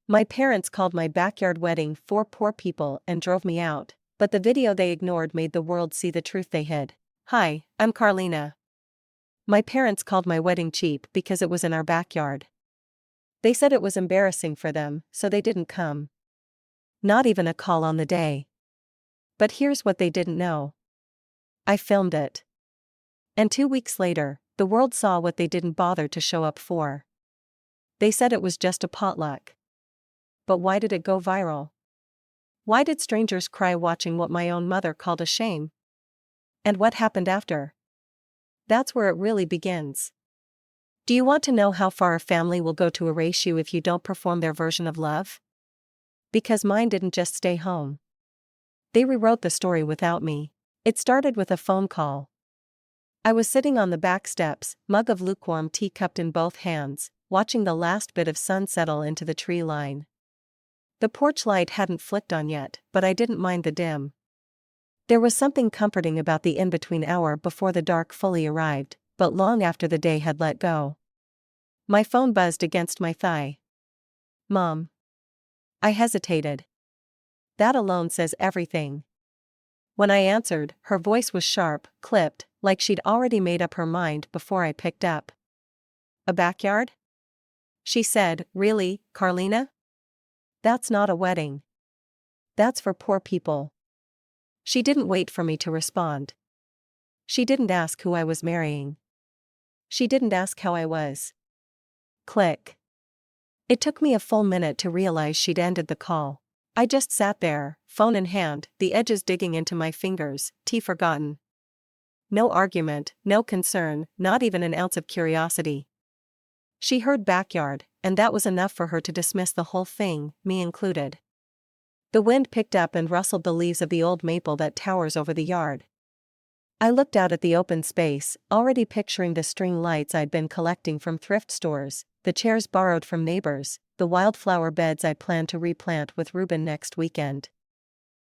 My parents called my backyard wedding "four poor people" and drove me out, but the video they ignored made the world see the truth they hid. Hi, I'm Carlina. My parents called my wedding cheap because it was in our backyard. They said it was embarrassing for them, so they didn't come. Not even a call on the day. But here's what they didn't know. I filmed it. And 2 weeks later, the world saw what they didn't bother to show up for. They said it was just a potluck. But why did it go viral? Why did strangers cry watching what my own mother called a shame? And what happened after? That's where it really begins. Do you want to know how far a family will go to erase you if you don't perform their version of love? Because mine didn't just stay home. They rewrote the story without me. It started with a phone call. I was sitting on the back steps, mug of lukewarm tea cupped in both hands, watching the last bit of sun settle into the tree line. The porch light hadn't flicked on yet, but I didn't mind the dim. There was something comforting about the in-between hour before the dark fully arrived, but long after the day had let go. My phone buzzed against my thigh. Mom. I hesitated. That alone says everything. When I answered, her voice was sharp, clipped, like she'd already made up her mind before I picked up. A backyard? She said, Really, Carlina? That's not a wedding. That's for poor people. She didn't wait for me to respond. She didn't ask who I was marrying. She didn't ask how I was. Click. It took me a full minute to realize she'd ended the call. I just sat there, phone in hand, the edges digging into my fingers, tea forgotten. No argument, no concern, not even an ounce of curiosity. She heard backyard, and that was enough for her to dismiss the whole thing, me included. The wind picked up and rustled the leaves of the old maple that towers over the yard. I looked out at the open space, already picturing the string lights I'd been collecting from thrift stores, the chairs borrowed from neighbors, the wildflower beds I planned to replant with Reuben next weekend.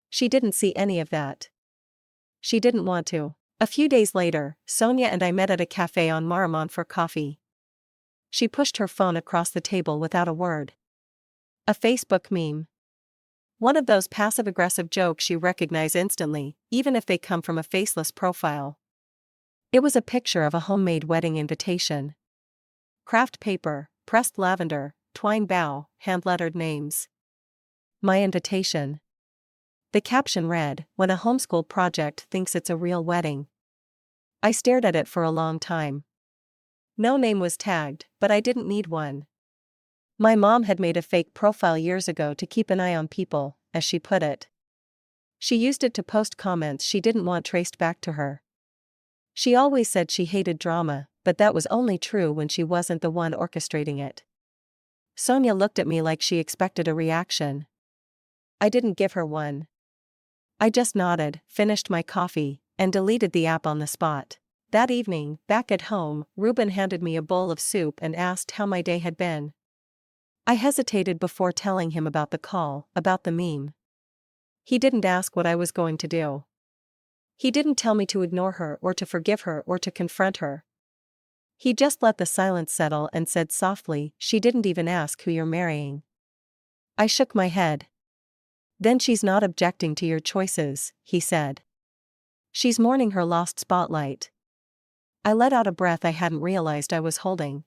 She didn't see any of that. She didn't want to. A few days later, Sonia and I met at a cafe on Marmont for coffee. She pushed her phone across the table without a word. A Facebook meme. One of those passive-aggressive jokes you recognize instantly, even if they come from a faceless profile. It was a picture of a homemade wedding invitation. Craft paper, pressed lavender, twine bough, hand-lettered names. My invitation. The caption read, When a homeschool project thinks it's a real wedding. I stared at it for a long time. No name was tagged, but I didn't need one. My mom had made a fake profile years ago to keep an eye on people, as she put it. She used it to post comments she didn't want traced back to her. She always said she hated drama, but that was only true when she wasn't the one orchestrating it. Sonia looked at me like she expected a reaction. I didn't give her one. I just nodded, finished my coffee, and deleted the app on the spot. That evening, back at home, Reuben handed me a bowl of soup and asked how my day had been. I hesitated before telling him about the call, about the meme. He didn't ask what I was going to do. He didn't tell me to ignore her or to forgive her or to confront her. He just let the silence settle and said softly, She didn't even ask who you're marrying. I shook my head. Then she's not objecting to your choices, he said. She's mourning her lost spotlight. I let out a breath I hadn't realized I was holding.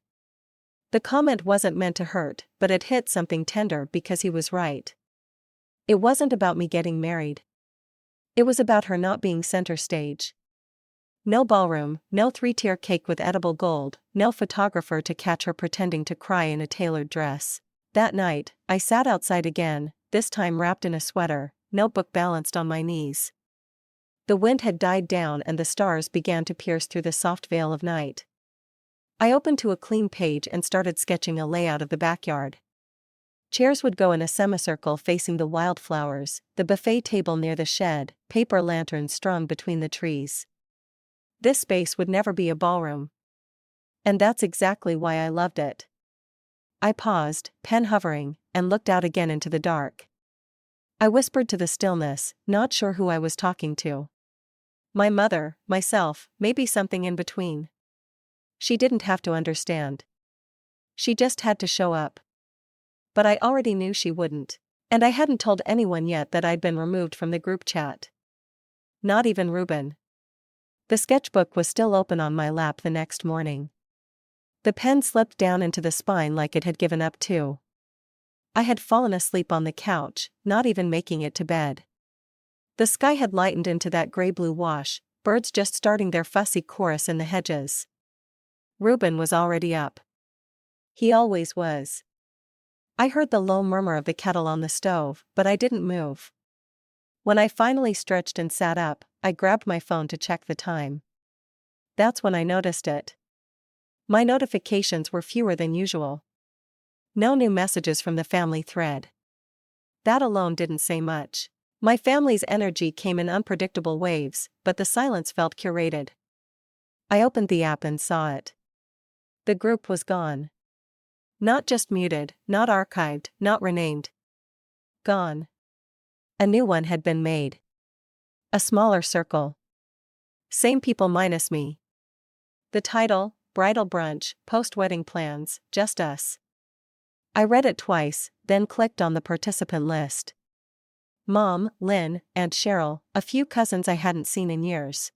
The comment wasn't meant to hurt, but it hit something tender because he was right. It wasn't about me getting married. It was about her not being center stage. No ballroom, no 3-tier cake with edible gold, no photographer to catch her pretending to cry in a tailored dress. That night, I sat outside again, this time wrapped in a sweater, notebook balanced on my knees. The wind had died down and the stars began to pierce through the soft veil of night. I opened to a clean page and started sketching a layout of the backyard. Chairs would go in a semicircle facing the wildflowers, the buffet table near the shed, paper lanterns strung between the trees. This space would never be a ballroom. And that's exactly why I loved it. I paused, pen hovering, and looked out again into the dark. I whispered to the stillness, not sure who I was talking to. My mother, myself, maybe something in between. She didn't have to understand. She just had to show up. But I already knew she wouldn't. And I hadn't told anyone yet that I'd been removed from the group chat. Not even Ruben. The sketchbook was still open on my lap the next morning. The pen slipped down into the spine like it had given up too. I had fallen asleep on the couch, not even making it to bed. The sky had lightened into that gray-blue wash, birds just starting their fussy chorus in the hedges. Ruben was already up. He always was. I heard the low murmur of the kettle on the stove, but I didn't move. When I finally stretched and sat up, I grabbed my phone to check the time. That's when I noticed it. My notifications were fewer than usual. No new messages from the family thread. That alone didn't say much. My family's energy came in unpredictable waves, but the silence felt curated. I opened the app and saw it. The group was gone. Not just muted, not archived, not renamed. Gone. A new one had been made. A smaller circle. Same people minus me. The title, Bridal Brunch, Post-Wedding Plans, Just Us. I read it twice, then clicked on the participant list. Mom, Lynn, Aunt Cheryl, a few cousins I hadn't seen in years.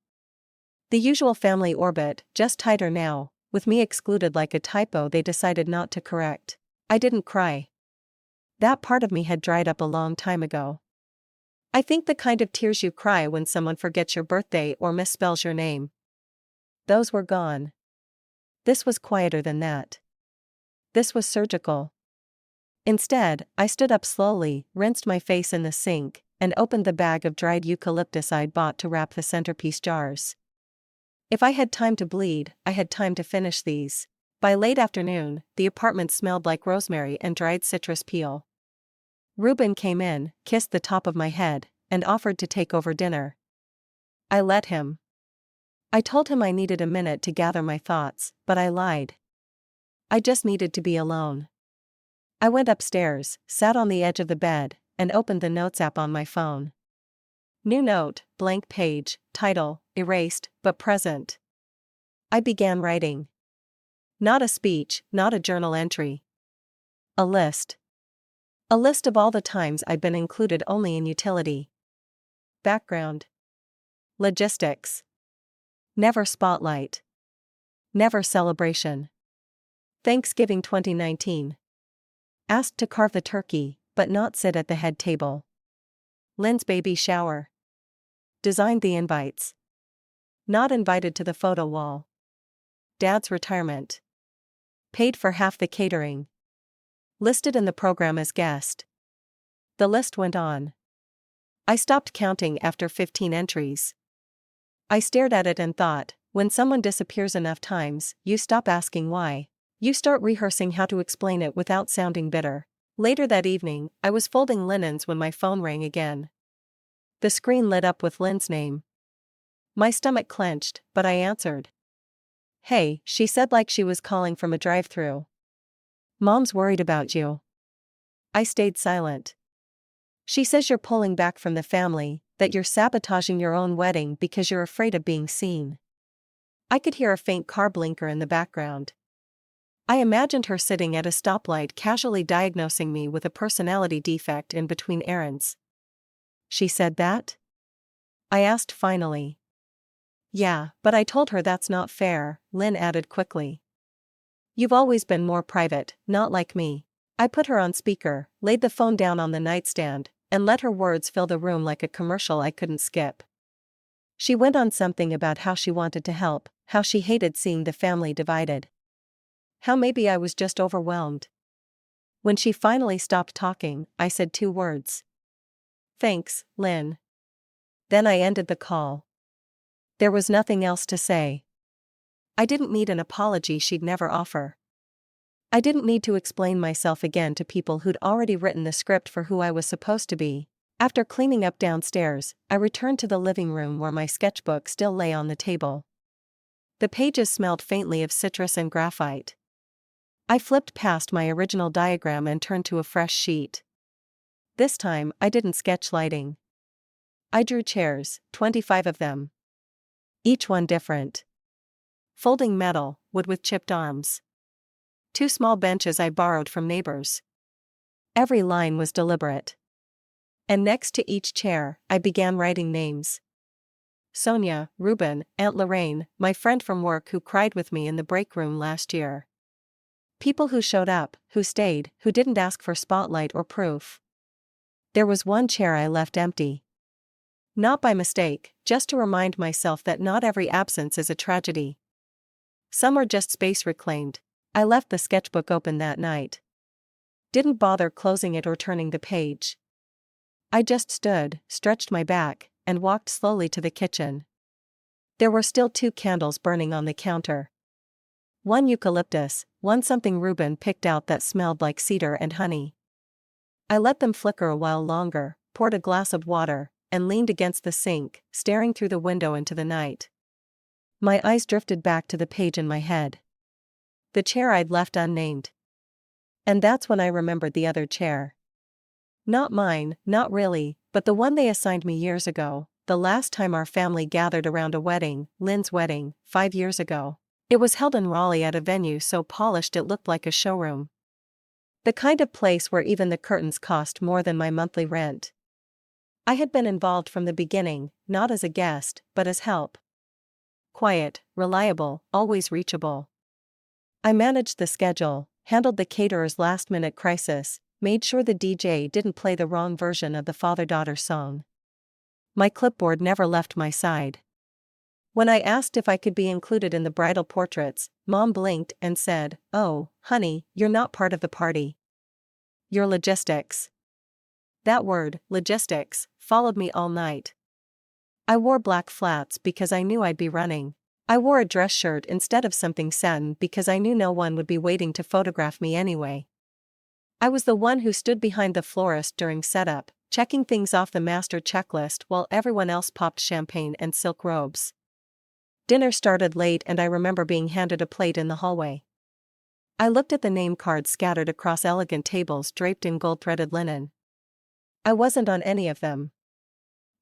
The usual family orbit, just tighter now, with me excluded like a typo they decided not to correct. I didn't cry. That part of me had dried up a long time ago. I think the kind of tears you cry when someone forgets your birthday or misspells your name. Those were gone. This was quieter than that. This was surgical. Instead, I stood up slowly, rinsed my face in the sink, and opened the bag of dried eucalyptus I'd bought to wrap the centerpiece jars. If I had time to bleed, I had time to finish these. By late afternoon, the apartment smelled like rosemary and dried citrus peel. Ruben came in, kissed the top of my head, and offered to take over dinner. I let him. I told him I needed a minute to gather my thoughts, but I lied. I just needed to be alone. I went upstairs, sat on the edge of the bed, and opened the notes app on my phone. New note, blank page, title, erased, but present. I began writing. Not a speech, not a journal entry. A list. A list of all the times I'd been included only in utility. Background. Logistics. Never spotlight. Never celebration. Thanksgiving 2019. Asked to carve the turkey, but not sit at the head table. Lynn's baby shower. Designed the invites. Not invited to the photo wall. Dad's retirement. Paid for half the catering. Listed in the program as guest. The list went on. I stopped counting after 15 entries. I stared at it and thought, when someone disappears enough times, you stop asking why. You start rehearsing how to explain it without sounding bitter. Later that evening, I was folding linens when my phone rang again. The screen lit up with Lynn's name. My stomach clenched, but I answered. Hey, she said like she was calling from a drive-thru. Mom's worried about you. I stayed silent. She says you're pulling back from the family, that you're sabotaging your own wedding because you're afraid of being seen. I could hear a faint car blinker in the background. I imagined her sitting at a stoplight casually diagnosing me with a personality defect in between errands. She said that? I asked finally. Yeah, but I told her that's not fair, Lynn added quickly. You've always been more private, not like me. I put her on speaker, laid the phone down on the nightstand, and let her words fill the room like a commercial I couldn't skip. She went on something about how she wanted to help, how she hated seeing the family divided. How maybe I was just overwhelmed. When she finally stopped talking, I said 2 words. Thanks, Lynn. Then I ended the call. There was nothing else to say. I didn't need an apology she'd never offer. I didn't need to explain myself again to people who'd already written the script for who I was supposed to be. After cleaning up downstairs, I returned to the living room where my sketchbook still lay on the table. The pages smelled faintly of citrus and graphite. I flipped past my original diagram and turned to a fresh sheet. This time, I didn't sketch lighting. I drew chairs, 25 of them. Each one different. Folding metal, wood with chipped arms. 2 small benches I borrowed from neighbors. Every line was deliberate. And next to each chair, I began writing names. Sonia, Ruben, Aunt Lorraine, my friend from work who cried with me in the break room last year. People who showed up, who stayed, who didn't ask for spotlight or proof. There was one chair I left empty. Not by mistake, just to remind myself that not every absence is a tragedy. Some are just space reclaimed. I left the sketchbook open that night. Didn't bother closing it or turning the page. I just stood, stretched my back, and walked slowly to the kitchen. There were still 2 candles burning on the counter. One eucalyptus, one something Ruben picked out that smelled like cedar and honey. I let them flicker a while longer, poured a glass of water, and leaned against the sink, staring through the window into the night. My eyes drifted back to the page in my head. The chair I'd left unnamed. And that's when I remembered the other chair. Not mine, not really, but the one they assigned me years ago, the last time our family gathered around a wedding, Lynn's wedding, 5 years ago. It was held in Raleigh at a venue so polished it looked like a showroom. The kind of place where even the curtains cost more than my monthly rent. I had been involved from the beginning, not as a guest, but as help. Quiet, reliable, always reachable. I managed the schedule, handled the caterer's last-minute crisis, made sure the DJ didn't play the wrong version of the father-daughter song. My clipboard never left my side. When I asked if I could be included in the bridal portraits, Mom blinked and said, "Oh, honey, you're not part of the party. You're logistics." That word, logistics, followed me all night. I wore black flats because I knew I'd be running. I wore a dress shirt instead of something satin because I knew no one would be waiting to photograph me anyway. I was the one who stood behind the florist during setup, checking things off the master checklist while everyone else popped champagne and silk robes. Dinner started late and I remember being handed a plate in the hallway. I looked at the name cards scattered across elegant tables draped in gold-threaded linen. I wasn't on any of them.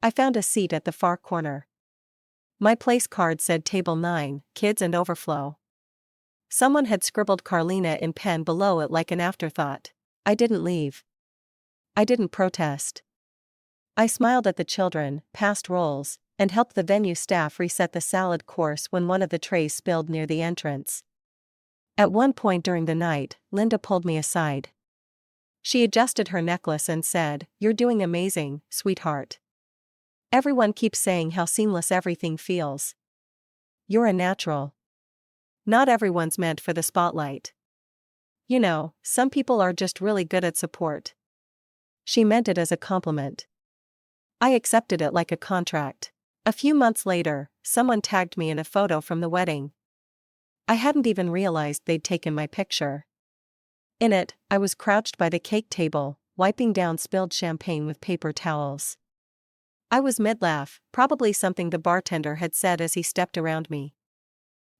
I found a seat at the far corner. My place card said Table 9, Kids and Overflow. Someone had scribbled Carlina in pen below it like an afterthought. I didn't leave. I didn't protest. I smiled at the children, passed rolls, and helped the venue staff reset the salad course when one of the trays spilled near the entrance. At one point during the night, Linda pulled me aside. She adjusted her necklace and said, "You're doing amazing, sweetheart. Everyone keeps saying how seamless everything feels. You're a natural. Not everyone's meant for the spotlight. You know, some people are just really good at support." She meant it as a compliment. I accepted it like a contract. A few months later, someone tagged me in a photo from the wedding. I hadn't even realized they'd taken my picture. In it, I was crouched by the cake table, wiping down spilled champagne with paper towels. I was mid-laugh, probably something the bartender had said as he stepped around me.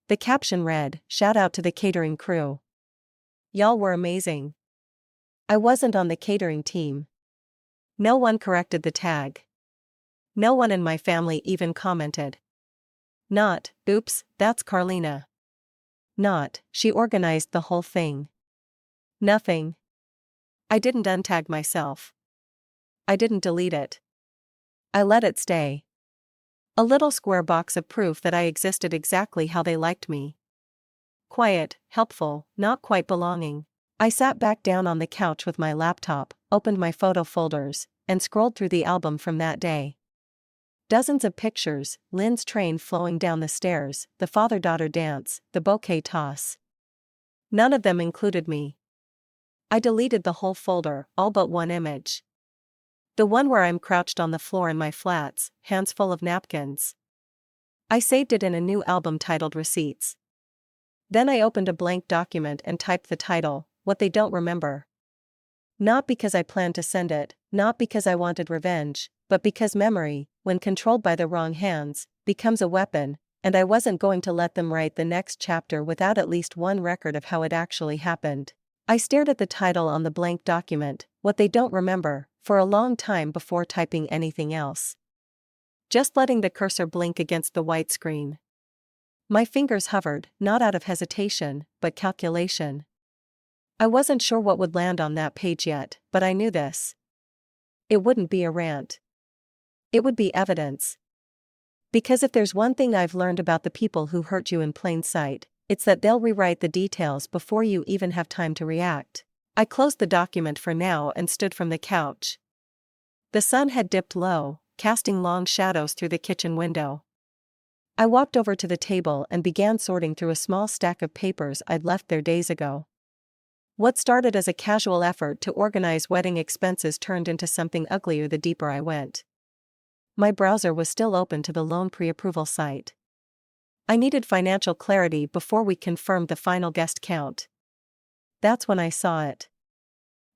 The caption read, "Shout out to the catering crew. Y'all were amazing." I wasn't on the catering team. No one corrected the tag. No one in my family even commented. Not, "Oops, that's Carlina." Not, "She organized the whole thing." Nothing. I didn't untag myself. I didn't delete it. I let it stay. A little square box of proof that I existed exactly how they liked me. Quiet, helpful, not quite belonging. I sat back down on the couch with my laptop, opened my photo folders, and scrolled through the album from that day. Dozens of pictures, Lynn's train flowing down the stairs, the father-daughter dance, the bouquet toss. None of them included me. I deleted the whole folder, all but one image. The one where I'm crouched on the floor in my flats, hands full of napkins. I saved it in a new album titled Receipts. Then I opened a blank document and typed the title, What They Don't Remember. Not because I planned to send it, not because I wanted revenge, but because memory, when controlled by the wrong hands, becomes a weapon, and I wasn't going to let them write the next chapter without at least one record of how it actually happened. I stared at the title on the blank document, What They Don't Remember, for a long time before typing anything else. Just letting the cursor blink against the white screen. My fingers hovered, not out of hesitation, but calculation. I wasn't sure what would land on that page yet, but I knew this. It wouldn't be a rant. It would be evidence. Because if there's one thing I've learned about the people who hurt you in plain sight, it's that they'll rewrite the details before you even have time to react. I closed the document for now and stood from the couch. The sun had dipped low, casting long shadows through the kitchen window. I walked over to the table and began sorting through a small stack of papers I'd left there days ago. What started as a casual effort to organize wedding expenses turned into something uglier the deeper I went. My browser was still open to the loan pre-approval site. I needed financial clarity before we confirmed the final guest count. That's when I saw it.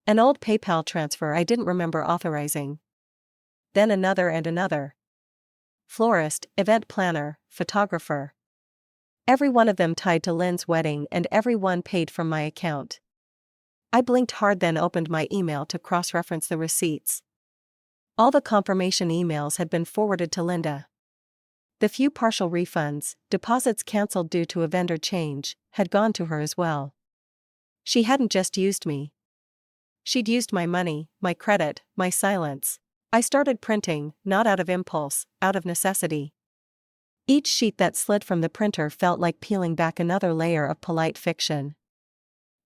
An old PayPal transfer I didn't remember authorizing. Then another and another. Florist, event planner, photographer. Every one of them tied to Lynn's wedding and every one paid from my account. I blinked hard, then opened my email to cross-reference the receipts. All the confirmation emails had been forwarded to Linda. The few partial refunds, deposits canceled due to a vendor change, had gone to her as well. She hadn't just used me. She'd used my money, my credit, my silence. I started printing, not out of impulse, out of necessity. Each sheet that slid from the printer felt like peeling back another layer of polite fiction.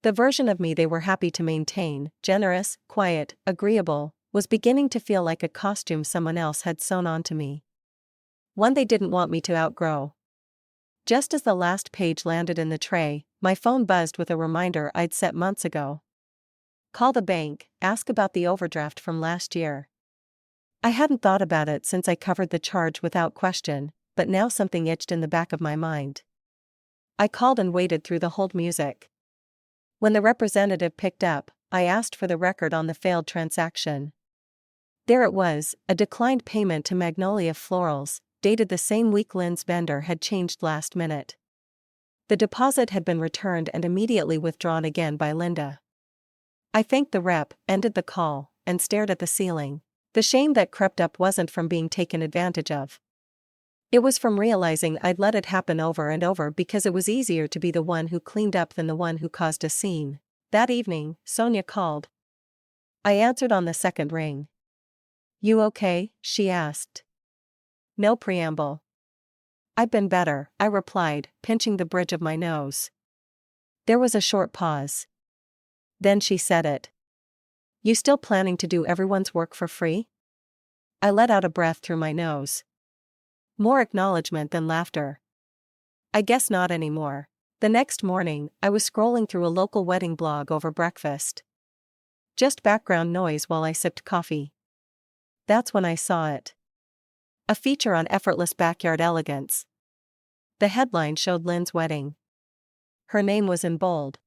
The version of me they were happy to maintain, generous, quiet, agreeable, was beginning to feel like a costume someone else had sewn onto me. One they didn't want me to outgrow. Just as the last page landed in the tray, my phone buzzed with a reminder I'd set months ago. Call the bank, ask about the overdraft from last year. I hadn't thought about it since I covered the charge without question, but now something itched in the back of my mind. I called and waited through the hold music. When the representative picked up, I asked for the record on the failed transaction. There it was, a declined payment to Magnolia Florals, dated the same week Lynn's vendor had changed last minute. The deposit had been returned and immediately withdrawn again by Linda. I thanked the rep, ended the call, and stared at the ceiling. The shame that crept up wasn't from being taken advantage of. It was from realizing I'd let it happen over and over because it was easier to be the one who cleaned up than the one who caused a scene. That evening, Sonia called. I answered on the second ring. "You okay?" she asked. No preamble. "I've been better," I replied, pinching the bridge of my nose. There was a short pause. Then she said it. "You still planning to do everyone's work for free?" I let out a breath through my nose. More acknowledgement than laughter. "I guess not anymore." The next morning, I was scrolling through a local wedding blog over breakfast. Just background noise while I sipped coffee. That's when I saw it. A feature on effortless backyard elegance. The headline showed Lynn's wedding. Her name was in bold.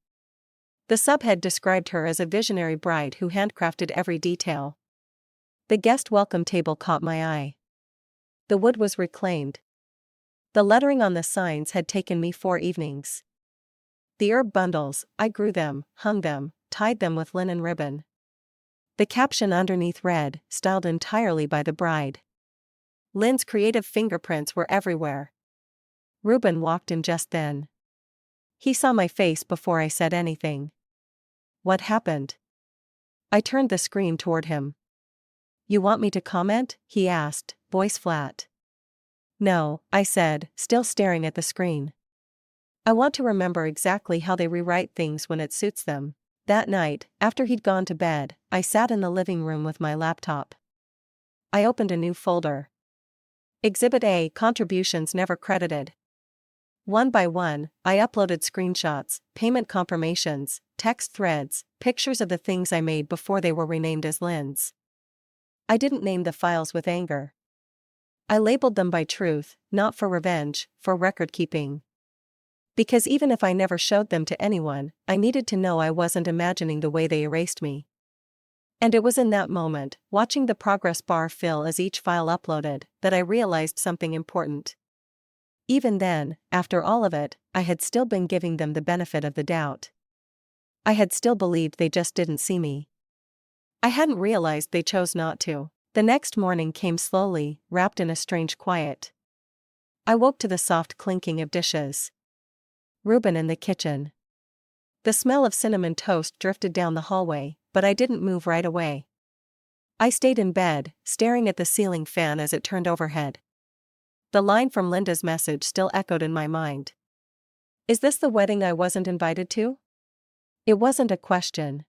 The subhead described her as a visionary bride who handcrafted every detail. The guest welcome table caught my eye. The wood was reclaimed. The lettering on the signs had taken me 4 evenings. The herb bundles, I grew them, hung them, tied them with linen ribbon. The caption underneath read, "Styled entirely by the bride." Lynn's creative fingerprints were everywhere. Reuben walked in just then. He saw my face before I said anything. "What happened?" I turned the screen toward him. "You want me to comment?" he asked, voice flat. "No," I said, still staring at the screen. "I want to remember exactly how they rewrite things when it suits them." That night, after he'd gone to bed, I sat in the living room with my laptop. I opened a new folder. Exhibit A: Contributions never credited. One by one, I uploaded screenshots, payment confirmations, text threads, pictures of the things I made before they were renamed as Lynn's. I didn't name the files with anger. I labeled them by truth, not for revenge, for record-keeping. Because even if I never showed them to anyone, I needed to know I wasn't imagining the way they erased me. And it was in that moment, watching the progress bar fill as each file uploaded, that I realized something important. Even then, after all of it, I had still been giving them the benefit of the doubt. I had still believed they just didn't see me. I hadn't realized they chose not to. The next morning came slowly, wrapped in a strange quiet. I woke to the soft clinking of dishes. Reuben in the kitchen. The smell of cinnamon toast drifted down the hallway, but I didn't move right away. I stayed in bed, staring at the ceiling fan as it turned overhead. The line from Linda's message still echoed in my mind. Is this the wedding I wasn't invited to? It wasn't a question.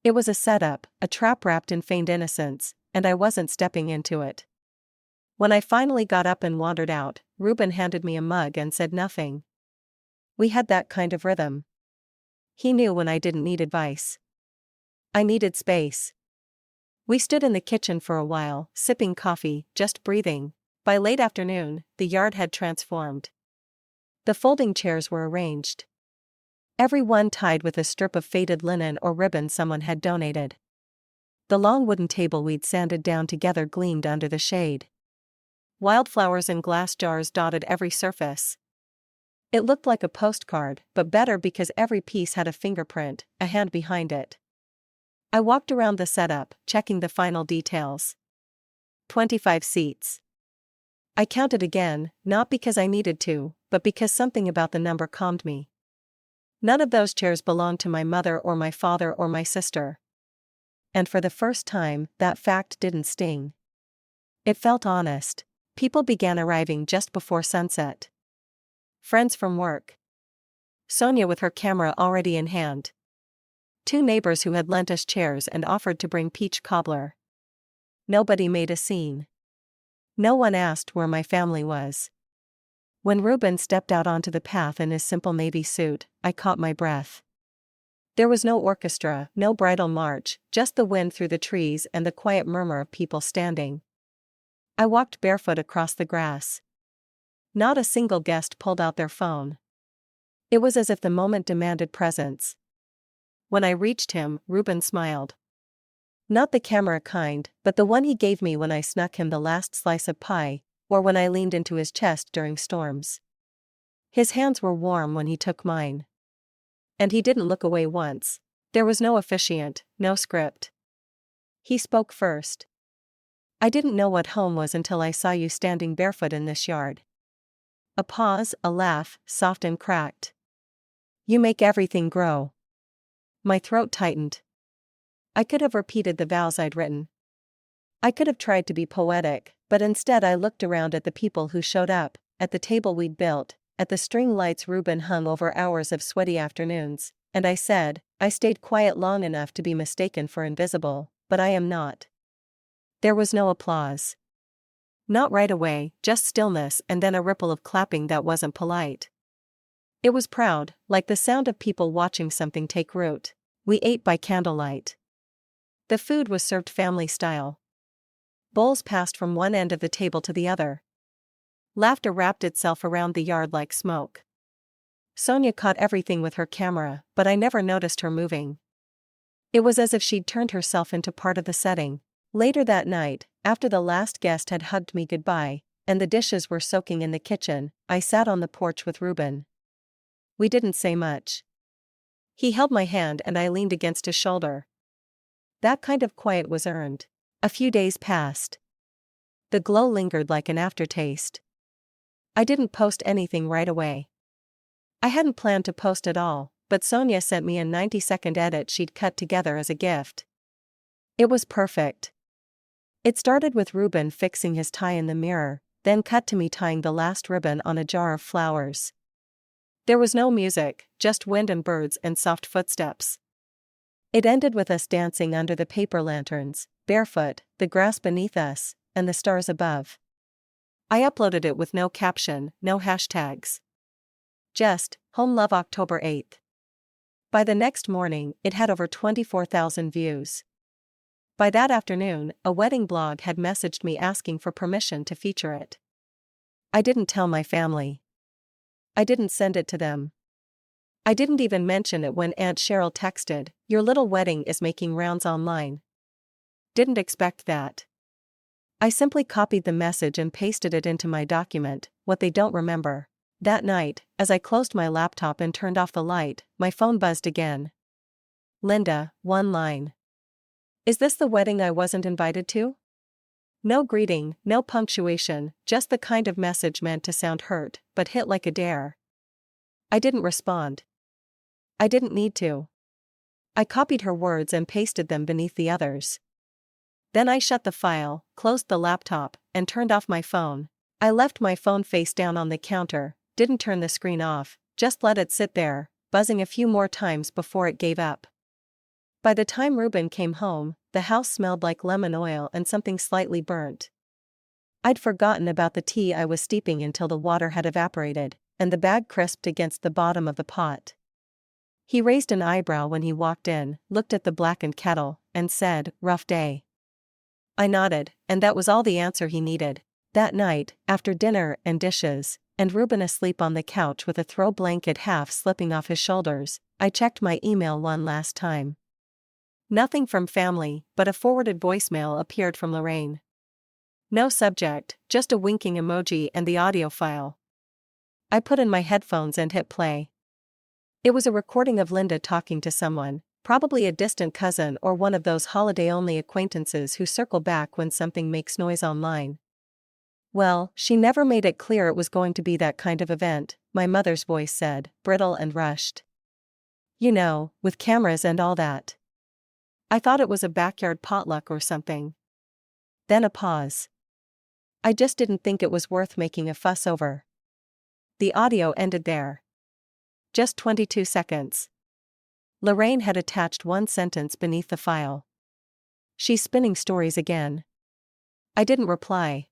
It was a setup, a trap wrapped in feigned innocence, and I wasn't stepping into it. When I finally got up and wandered out, Ruben handed me a mug and said nothing. We had that kind of rhythm. He knew when I didn't need advice. I needed space. We stood in the kitchen for a while, sipping coffee, just breathing. By late afternoon, the yard had transformed. The folding chairs were arranged. Every one tied with a strip of faded linen or ribbon someone had donated. The long wooden table we'd sanded down together gleamed under the shade. Wildflowers in glass jars dotted every surface. It looked like a postcard, but better because every piece had a fingerprint, a hand behind it. I walked around the setup, checking the final details. 25 seats. I counted again, not because I needed to, but because something about the number calmed me. None of those chairs belonged to my mother or my father or my sister. And for the first time, that fact didn't sting. It felt honest. People began arriving just before sunset. Friends from work. Sonia with her camera already in hand. 2 neighbors who had lent us chairs and offered to bring peach cobbler. Nobody made a scene. No one asked where my family was. When Ruben stepped out onto the path in his simple navy suit, I caught my breath. There was no orchestra, no bridal march, just the wind through the trees and the quiet murmur of people standing. I walked barefoot across the grass. Not a single guest pulled out their phone. It was as if the moment demanded presence. When I reached him, Ruben smiled. Not the camera kind, but the one he gave me when I snuck him the last slice of pie, or when I leaned into his chest during storms. His hands were warm when he took mine. And he didn't look away once. There was no officiant, no script. He spoke first. I didn't know what home was until I saw you standing barefoot in this yard. A pause, a laugh, soft and cracked. You make everything grow. My throat tightened. I could have repeated the vows I'd written. I could have tried to be poetic, but instead I looked around at the people who showed up, at the table we'd built, at the string lights Ruben hung over hours of sweaty afternoons, and I said, I stayed quiet long enough to be mistaken for invisible, but I am not. There was no applause. Not right away, just stillness and then a ripple of clapping that wasn't polite. It was proud, like the sound of people watching something take root. We ate by candlelight. The food was served family style. Bowls passed from one end of the table to the other. Laughter wrapped itself around the yard like smoke. Sonia caught everything with her camera, but I never noticed her moving. It was as if she'd turned herself into part of the setting. Later that night, after the last guest had hugged me goodbye, and the dishes were soaking in the kitchen, I sat on the porch with Ruben. We didn't say much. He held my hand and I leaned against his shoulder. That kind of quiet was earned. A few days passed. The glow lingered like an aftertaste. I didn't post anything right away. I hadn't planned to post at all, but Sonia sent me a 90-second edit she'd cut together as a gift. It was perfect. It started with Ruben fixing his tie in the mirror, then cut to me tying the last ribbon on a jar of flowers. There was no music, just wind and birds and soft footsteps. It ended with us dancing under the paper lanterns, barefoot, the grass beneath us, and the stars above. I uploaded it with no caption, no hashtags. Just, Home Love October 8th. By the next morning, it had over 24,000 views. By that afternoon, a wedding blog had messaged me asking for permission to feature it. I didn't tell my family. I didn't send it to them. I didn't even mention it when Aunt Cheryl texted, "Your little wedding is making rounds online." Didn't expect that. I simply copied the message and pasted it into my document, what they don't remember. That night, as I closed my laptop and turned off the light, my phone buzzed again. Linda, one line. Is this the wedding I wasn't invited to? No greeting, no punctuation, just the kind of message meant to sound hurt, but hit like a dare. I didn't respond. I didn't need to. I copied her words and pasted them beneath the others. Then I shut the file, closed the laptop, and turned off my phone. I left my phone face down on the counter, didn't turn the screen off, just let it sit there, buzzing a few more times before it gave up. By the time Ruben came home, the house smelled like lemon oil and something slightly burnt. I'd forgotten about the tea I was steeping until the water had evaporated, and the bag crisped against the bottom of the pot. He raised an eyebrow when he walked in, looked at the blackened kettle, and said, "Rough day." I nodded, and that was all the answer he needed. That night, after dinner and dishes, and Ruben asleep on the couch with a throw blanket half slipping off his shoulders, I checked my email one last time. Nothing from family, but a forwarded voicemail appeared from Lorraine. No subject, just a winking emoji and the audio file. I put in my headphones and hit play. It was a recording of Linda talking to someone, probably a distant cousin or one of those holiday-only acquaintances who circle back when something makes noise online. Well, she never made it clear it was going to be that kind of event, my mother's voice said, brittle and rushed. You know, with cameras and all that. I thought it was a backyard potluck or something. Then a pause. I just didn't think it was worth making a fuss over. The audio ended there. Just 22 seconds. Lorraine had attached one sentence beneath the file. She's spinning stories again. I didn't reply.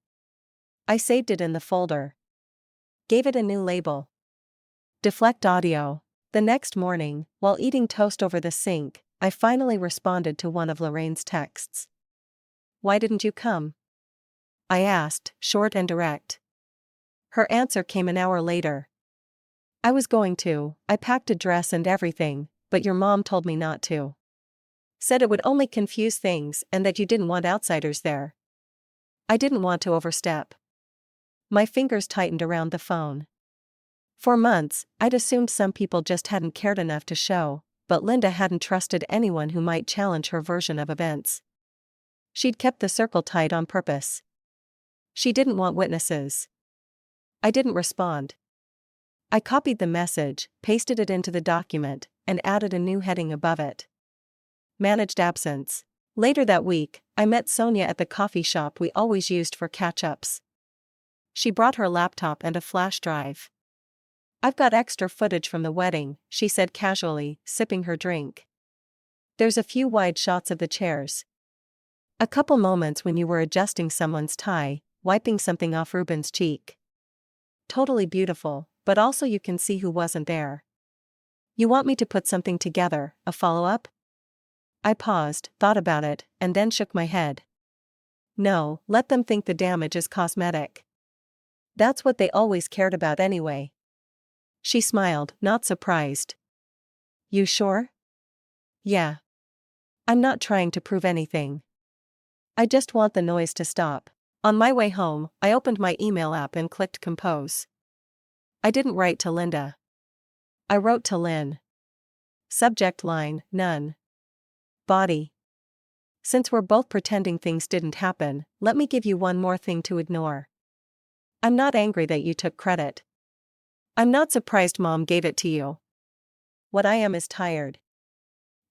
I saved it in the folder. Gave it a new label. Deflect audio. The next morning, while eating toast over the sink, I finally responded to one of Lorraine's texts. "Why didn't you come?" I asked, short and direct. Her answer came an hour later. "I was going to, I packed a dress and everything, but your mom told me not to. Said it would only confuse things and that you didn't want outsiders there." I didn't want to overstep. My fingers tightened around the phone. For months, I'd assumed some people just hadn't cared enough to show, but Linda hadn't trusted anyone who might challenge her version of events. She'd kept the circle tight on purpose. She didn't want witnesses. I didn't respond. I copied the message, pasted it into the document, and added a new heading above it. Managed absence. Later that week, I met Sonia at the coffee shop we always used for catch-ups. She brought her laptop and a flash drive. "I've got extra footage from the wedding," she said casually, sipping her drink. "There's a few wide shots of the chairs. A couple moments when you were adjusting someone's tie, wiping something off Ruben's cheek. Totally beautiful, but also you can see who wasn't there. You want me to put something together, a follow-up?" I paused, thought about it, and then shook my head. "No, let them think the damage is cosmetic. That's what they always cared about anyway." She smiled, not surprised. "You sure?" "Yeah. I'm not trying to prove anything. I just want the noise to stop." On my way home, I opened my email app and clicked compose. I didn't write to Linda. I wrote to Lynn. Subject line, none. Body. "Since we're both pretending things didn't happen, let me give you one more thing to ignore. I'm not angry that you took credit. I'm not surprised Mom gave it to you. What I am is tired.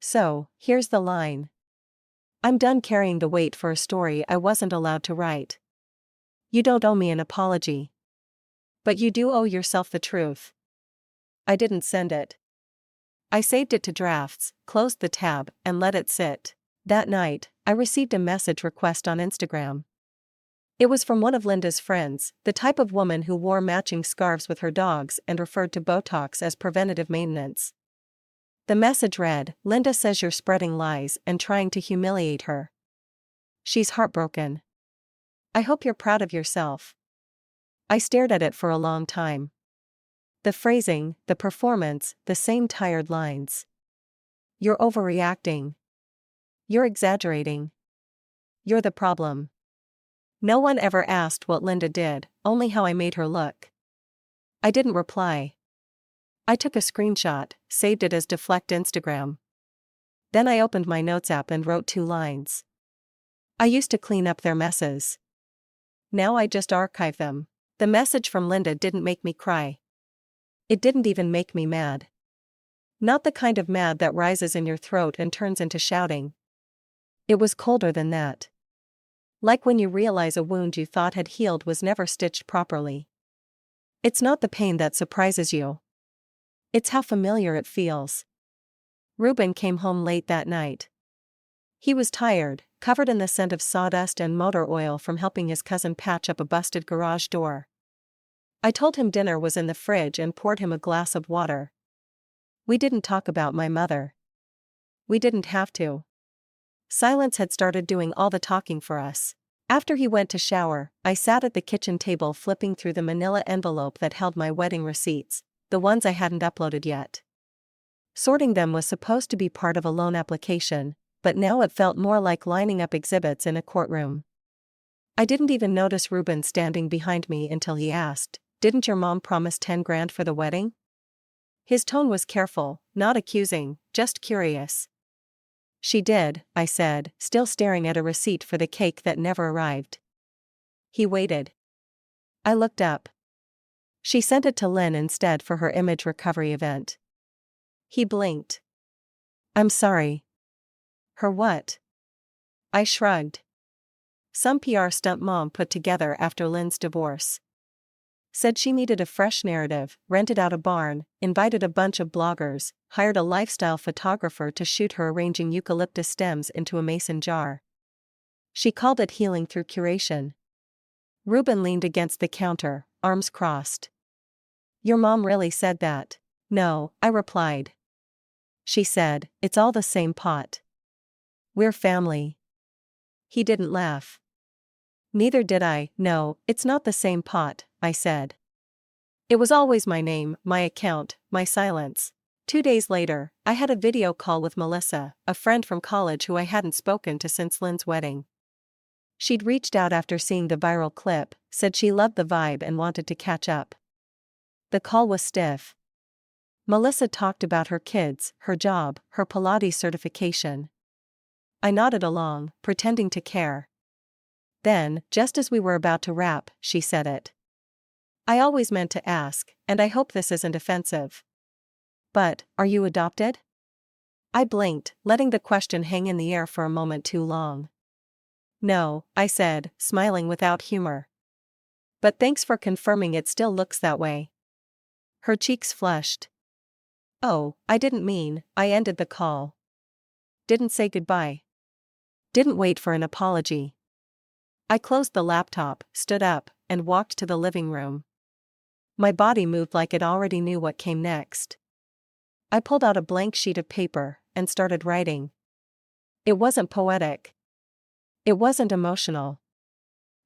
So, here's the line. I'm done carrying the weight for a story I wasn't allowed to write. You don't owe me an apology. But you do owe yourself the truth." I didn't send it. I saved it to drafts, closed the tab, and let it sit. That night, I received a message request on Instagram. It was from one of Linda's friends, the type of woman who wore matching scarves with her dogs and referred to Botox as preventative maintenance. The message read, "Linda says you're spreading lies and trying to humiliate her. She's heartbroken. I hope you're proud of yourself." I stared at it for a long time. The phrasing, the performance, the same tired lines. "You're overreacting. You're exaggerating. You're the problem." No one ever asked what Linda did, only how I made her look. I didn't reply. I took a screenshot, saved it as Deflect Instagram. Then I opened my notes app and wrote 2 lines. I used to clean up their messes. Now I just archive them. The message from Linda didn't make me cry. It didn't even make me mad. Not the kind of mad that rises in your throat and turns into shouting. It was colder than that. Like when you realize a wound you thought had healed was never stitched properly. It's not the pain that surprises you. It's how familiar it feels. Ruben came home late that night. He was tired, covered in the scent of sawdust and motor oil from helping his cousin patch up a busted garage door. I told him dinner was in the fridge and poured him a glass of water. We didn't talk about my mother. We didn't have to. Silence had started doing all the talking for us. After he went to shower, I sat at the kitchen table flipping through the manila envelope that held my wedding receipts, the ones I hadn't uploaded yet. Sorting them was supposed to be part of a loan application, but now it felt more like lining up exhibits in a courtroom. I didn't even notice Ruben standing behind me until he asked, "Didn't your mom promise 10 grand for the wedding?" His tone was careful, not accusing, just curious. "She did," I said, still staring at a receipt for the cake that never arrived. He waited. I looked up. She sent it to Lynn instead for her image recovery event. He blinked. "I'm sorry." "Her what?" I shrugged. "Some PR stunt mom put together after Lynn's divorce. Said she needed a fresh narrative, rented out a barn, invited a bunch of bloggers, hired a lifestyle photographer to shoot her arranging eucalyptus stems into a mason jar. She called it healing through curation." Ruben leaned against the counter, arms crossed. "Your mom really said that?" "No," I replied. "She said, it's all the same pot. We're family." He didn't laugh. Neither did I. "No, it's not the same pot," I said. It was always my name, my account, my silence. 2 days later, I had a video call with Melissa, a friend from college who I hadn't spoken to since Lynn's wedding. She'd reached out after seeing the viral clip, said she loved the vibe and wanted to catch up. The call was stiff. Melissa talked about her kids, her job, her Pilates certification. I nodded along, pretending to care. Then, just as we were about to wrap, she said it. "I always meant to ask, and I hope this isn't offensive. But, are you adopted?" I blinked, letting the question hang in the air for a moment too long. "No," I said, smiling without humor. "But thanks for confirming it still looks that way." Her cheeks flushed. "Oh, I didn't mean," I ended the call. Didn't say goodbye. Didn't wait for an apology. I closed the laptop, stood up, and walked to the living room. My body moved like it already knew what came next. I pulled out a blank sheet of paper and started writing. It wasn't poetic. It wasn't emotional.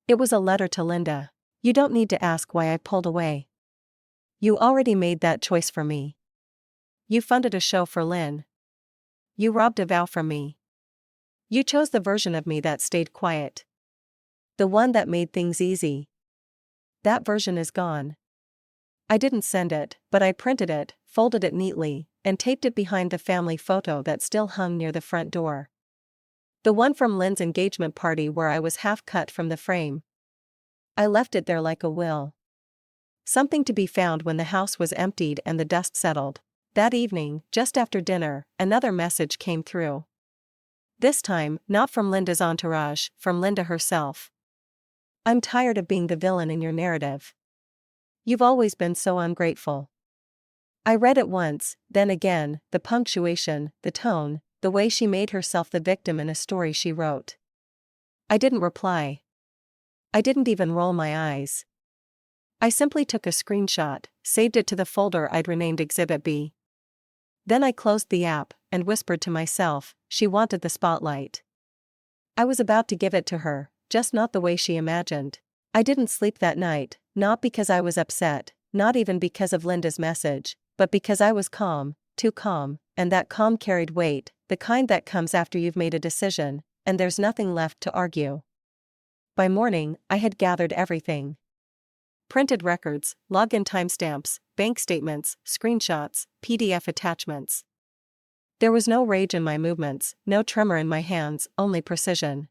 It was a letter to Linda. "You don't need to ask why I pulled away. You already made that choice for me. You funded a show for Lynn. You robbed a vow from me. You chose the version of me that stayed quiet. The one that made things easy. That version is gone." I didn't send it, but I printed it, folded it neatly, and taped it behind the family photo that still hung near the front door. The one from Lynn's engagement party where I was half cut from the frame. I left it there like a will. Something to be found when the house was emptied and the dust settled. That evening, just after dinner, another message came through. This time, not from Linda's entourage, from Linda herself. "I'm tired of being the villain in your narrative. You've always been so ungrateful." I read it once, then again, the punctuation, the tone, the way she made herself the victim in a story she wrote. I didn't reply. I didn't even roll my eyes. I simply took a screenshot, saved it to the folder I'd renamed Exhibit B. Then I closed the app and whispered to myself, she wanted the spotlight. I was about to give it to her, just not the way she imagined. I didn't sleep that night, not because I was upset, not even because of Linda's message, but because I was calm, too calm, and that calm carried weight, the kind that comes after you've made a decision, and there's nothing left to argue. By morning, I had gathered everything. Printed records, login timestamps, bank statements, screenshots, PDF attachments. There was no rage in my movements, no tremor in my hands, only precision.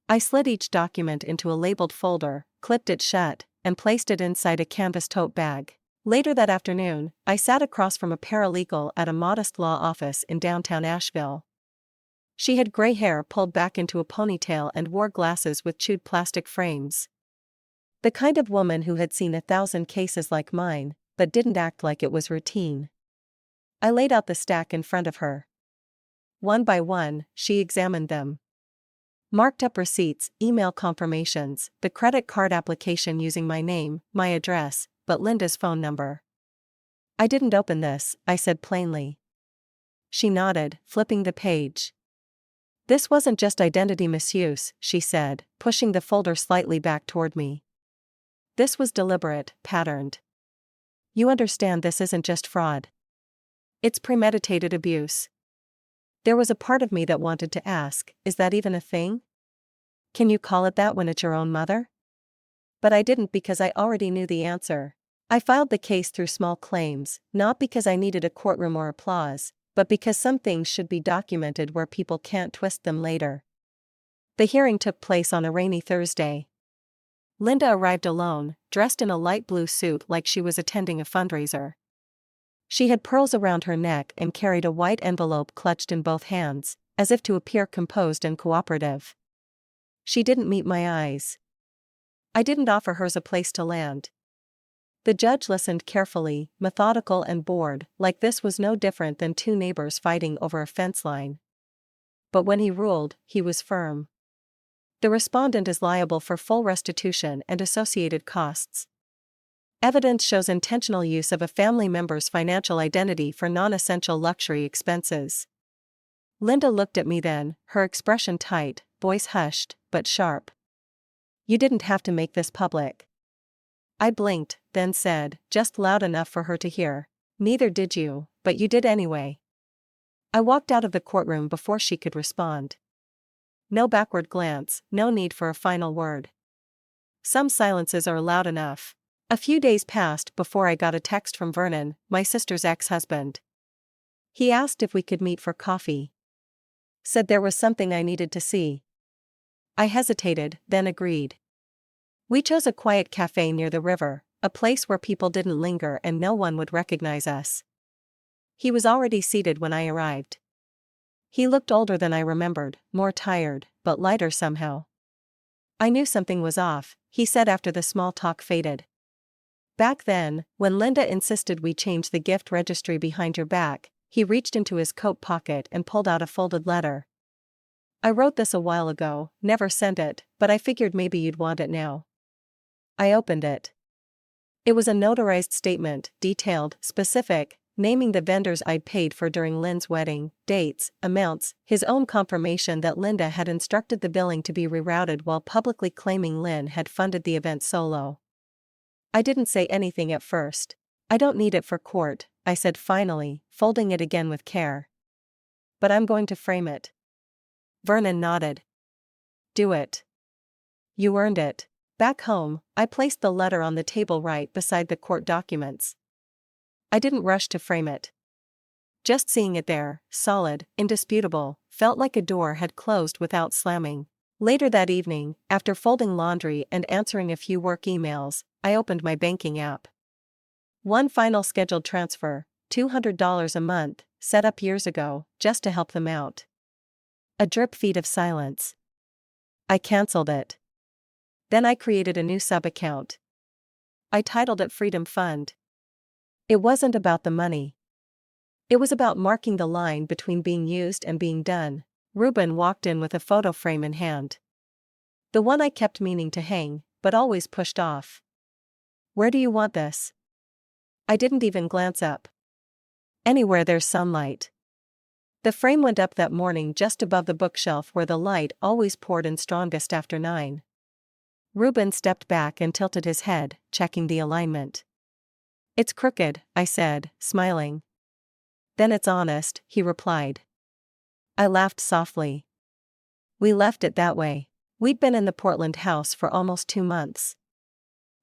I slid each document into a labeled folder, clipped it shut, and placed it inside a canvas tote bag. Later that afternoon, I sat across from a paralegal at a modest law office in downtown Asheville. She had gray hair pulled back into a ponytail and wore glasses with chewed plastic frames. The kind of woman who had seen 1,000 cases like mine, but didn't act like it was routine. I laid out the stack in front of her. One by one, she examined them. Marked up receipts, email confirmations, the credit card application using my name, my address, but Linda's phone number. "I didn't open this," I said plainly. She nodded, flipping the page. "This wasn't just identity misuse," she said, pushing the folder slightly back toward me. "This was deliberate, patterned. You understand this isn't just fraud. It's premeditated abuse." There was a part of me that wanted to ask, is that even a thing? Can you call it that when it's your own mother? But I didn't because I already knew the answer. I filed the case through small claims, not because I needed a courtroom or applause, but because some things should be documented where people can't twist them later. The hearing took place on a rainy Thursday. Linda arrived alone, dressed in a light blue suit like she was attending a fundraiser. She had pearls around her neck and carried a white envelope clutched in both hands, as if to appear composed and cooperative. She didn't meet my eyes. I didn't offer hers a place to land. The judge listened carefully, methodical and bored, like this was no different than two neighbors fighting over a fence line. But when he ruled, he was firm. The respondent is liable for full restitution and associated costs. Evidence shows intentional use of a family member's financial identity for non-essential luxury expenses. Linda looked at me then, her expression tight, voice hushed, but sharp. "You didn't have to make this public." I blinked, then said, just loud enough for her to hear, "Neither did you, but you did anyway." I walked out of the courtroom before she could respond. No backward glance, no need for a final word. Some silences are loud enough. A few days passed before I got a text from Vernon, my sister's ex-husband. He asked if we could meet for coffee. Said there was something I needed to see. I hesitated, then agreed. We chose a quiet cafe near the river, a place where people didn't linger and no one would recognize us. He was already seated when I arrived. He looked older than I remembered, more tired, but lighter somehow. "I knew something was off," he said after the small talk faded. "Back then, when Linda insisted we change the gift registry behind your back," he reached into his coat pocket and pulled out a folded letter. "I wrote this a while ago, never sent it, but I figured maybe you'd want it now." I opened it. It was a notarized statement, detailed, specific, naming the vendors I'd paid for during Lynn's wedding, dates, amounts, his own confirmation that Linda had instructed the billing to be rerouted while publicly claiming Lynn had funded the event solo. I didn't say anything at first. "I don't need it for court," I said finally, folding it again with care. "But I'm going to frame it." Vernon nodded. "Do it. You earned it." Back home, I placed the letter on the table right beside the court documents. I didn't rush to frame it. Just seeing it there, solid, indisputable, felt like a door had closed without slamming. Later that evening, after folding laundry and answering a few work emails, I opened my banking app. One final scheduled transfer, $200 a month, set up years ago, just to help them out. A drip feed of silence. I canceled it. Then I created a new sub-account. I titled it Freedom Fund. It wasn't about the money. It was about marking the line between being used and being done. Ruben walked in with a photo frame in hand. The one I kept meaning to hang, but always pushed off. "Where do you want this?" I didn't even glance up. "Anywhere there's sunlight." The frame went up that morning just above the bookshelf where the light always poured in strongest after 9. Ruben stepped back and tilted his head, checking the alignment. "It's crooked," I said, smiling. "Then it's honest," he replied. I laughed softly. We left it that way. We'd been in the Portland house for almost 2 months.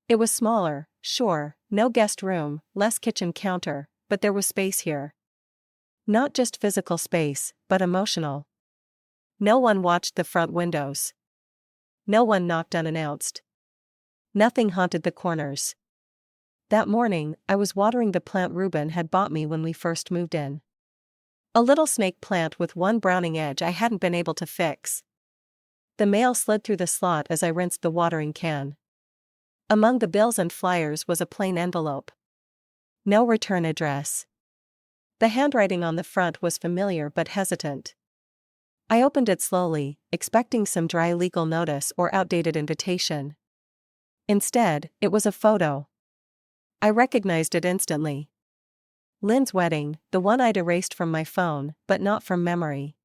It was smaller, sure, no guest room, less kitchen counter, but there was space here. Not just physical space, but emotional. No one watched the front windows. No one knocked unannounced. Nothing haunted the corners. That morning, I was watering the plant Reuben had bought me when we first moved in. A little snake plant with one browning edge I hadn't been able to fix. The mail slid through the slot as I rinsed the watering can. Among the bills and flyers was a plain envelope. No return address. The handwriting on the front was familiar but hesitant. I opened it slowly, expecting some dry legal notice or outdated invitation. Instead, it was a photo. I recognized it instantly. Lynn's wedding, the one I'd erased from my phone, but not from memory.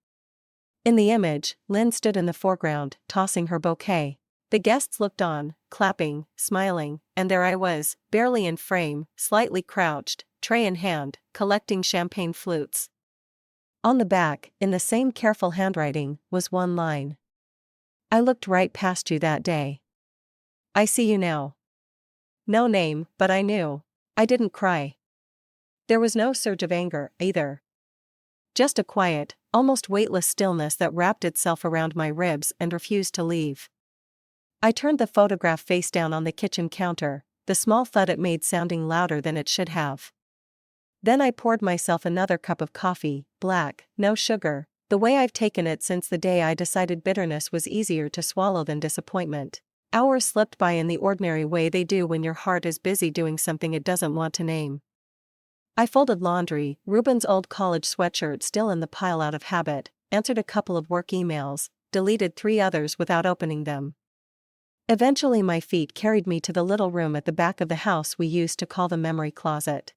In the image, Lynn stood in the foreground, tossing her bouquet. The guests looked on, clapping, smiling, and there I was, barely in frame, slightly crouched, tray in hand, collecting champagne flutes. On the back, in the same careful handwriting, was one line. I looked right past you that day. I see you now. No name, but I knew. I didn't cry. There was no surge of anger, either. Just a quiet, almost weightless stillness that wrapped itself around my ribs and refused to leave. I turned the photograph face down on the kitchen counter, the small thud it made sounding louder than it should have. Then I poured myself another cup of coffee, black, no sugar, the way I've taken it since the day I decided bitterness was easier to swallow than disappointment. Hours slipped by in the ordinary way they do when your heart is busy doing something it doesn't want to name. I folded laundry, Reuben's old college sweatshirt still in the pile out of habit, answered a couple of work emails, deleted 3 others without opening them. Eventually my feet carried me to the little room at the back of the house we used to call the memory closet.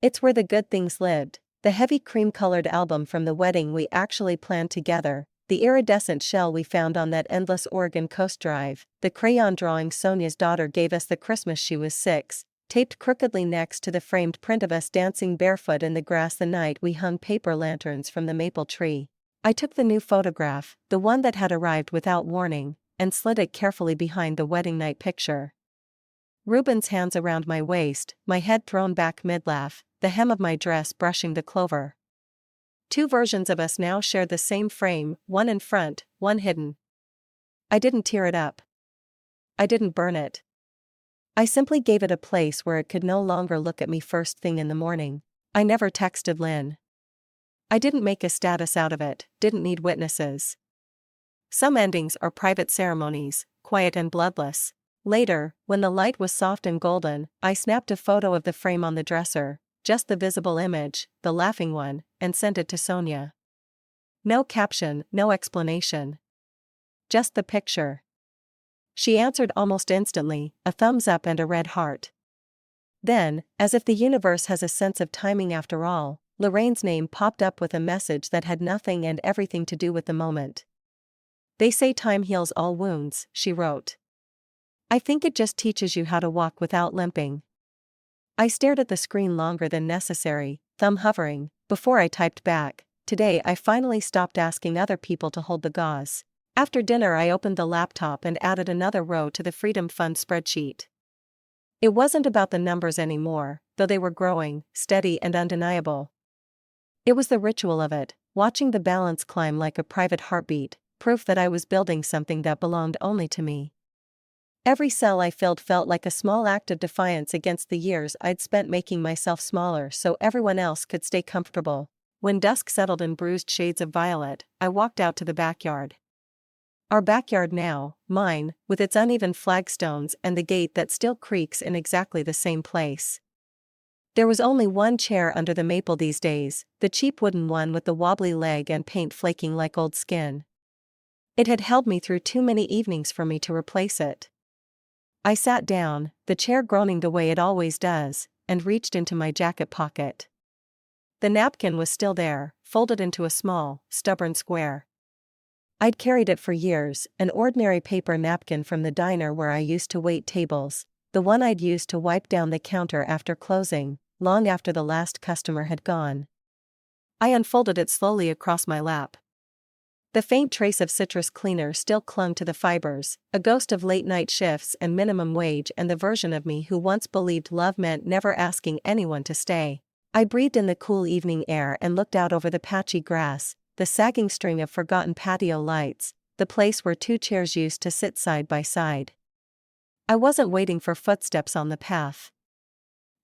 It's where the good things lived, the heavy cream-colored album from the wedding we actually planned together, the iridescent shell we found on that endless Oregon Coast drive, the crayon drawing Sonia's daughter gave us the Christmas she was 6, taped crookedly next to the framed print of us dancing barefoot in the grass the night we hung paper lanterns from the maple tree. I took the new photograph, the one that had arrived without warning, and slid it carefully behind the wedding night picture. Reuben's hands around my waist, my head thrown back mid-laugh, the hem of my dress brushing the clover. 2 versions of us now shared the same frame, one in front, one hidden. I didn't tear it up. I didn't burn it. I simply gave it a place where it could no longer look at me first thing in the morning. I never texted Lynn. I didn't make a status out of it, didn't need witnesses. Some endings are private ceremonies, quiet and bloodless. Later, when the light was soft and golden, I snapped a photo of the frame on the dresser, just the visible image, the laughing one, and sent it to Sonia. No caption, no explanation. Just the picture. She answered almost instantly, a thumbs up and a red heart. Then, as if the universe has a sense of timing after all, Lorraine's name popped up with a message that had nothing and everything to do with the moment. "They say time heals all wounds," she wrote. "I think it just teaches you how to walk without limping." I stared at the screen longer than necessary, thumb hovering, before I typed back, "Today I finally stopped asking other people to hold the gauze." After dinner I opened the laptop and added another row to the Freedom Fund spreadsheet. It wasn't about the numbers anymore, though they were growing, steady and undeniable. It was the ritual of it, watching the balance climb like a private heartbeat, proof that I was building something that belonged only to me. Every cell I filled felt like a small act of defiance against the years I'd spent making myself smaller so everyone else could stay comfortable. When dusk settled in bruised shades of violet, I walked out to the backyard. Our backyard now, mine, with its uneven flagstones and the gate that still creaks in exactly the same place. There was only one chair under the maple these days, the cheap wooden one with the wobbly leg and paint flaking like old skin. It had held me through too many evenings for me to replace it. I sat down, the chair groaning the way it always does, and reached into my jacket pocket. The napkin was still there, folded into a small, stubborn square. I'd carried it for years, an ordinary paper napkin from the diner where I used to wait tables, the one I'd used to wipe down the counter after closing, long after the last customer had gone. I unfolded it slowly across my lap. The faint trace of citrus cleaner still clung to the fibers, a ghost of late-night shifts and minimum wage and the version of me who once believed love meant never asking anyone to stay. I breathed in the cool evening air and looked out over the patchy grass, the sagging string of forgotten patio lights, the place where 2 chairs used to sit side by side. I wasn't waiting for footsteps on the path.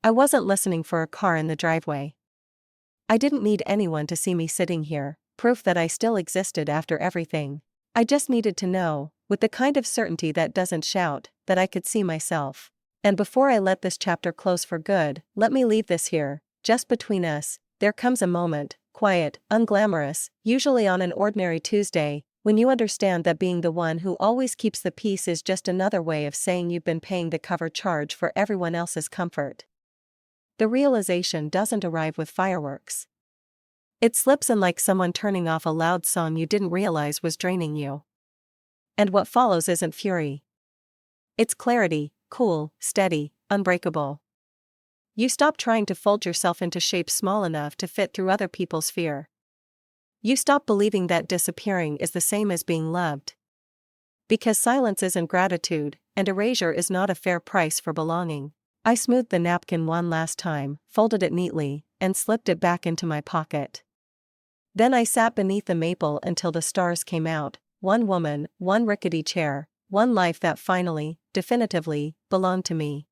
I wasn't listening for a car in the driveway. I didn't need anyone to see me sitting here, proof that I still existed after everything. I just needed to know, with the kind of certainty that doesn't shout, that I could see myself. And before I let this chapter close for good, let me leave this here, just between us. There comes a moment, quiet, unglamorous, usually on an ordinary Tuesday, when you understand that being the one who always keeps the peace is just another way of saying you've been paying the cover charge for everyone else's comfort. The realization doesn't arrive with fireworks. It slips in like someone turning off a loud song you didn't realize was draining you. And what follows isn't fury. It's clarity, cool, steady, unbreakable. You stop trying to fold yourself into shape small enough to fit through other people's fear. You stop believing that disappearing is the same as being loved. Because silence isn't gratitude, and erasure is not a fair price for belonging. I smoothed the napkin one last time, folded it neatly, and slipped it back into my pocket. Then I sat beneath the maple until the stars came out, one woman, one rickety chair, one life that finally, definitively, belonged to me.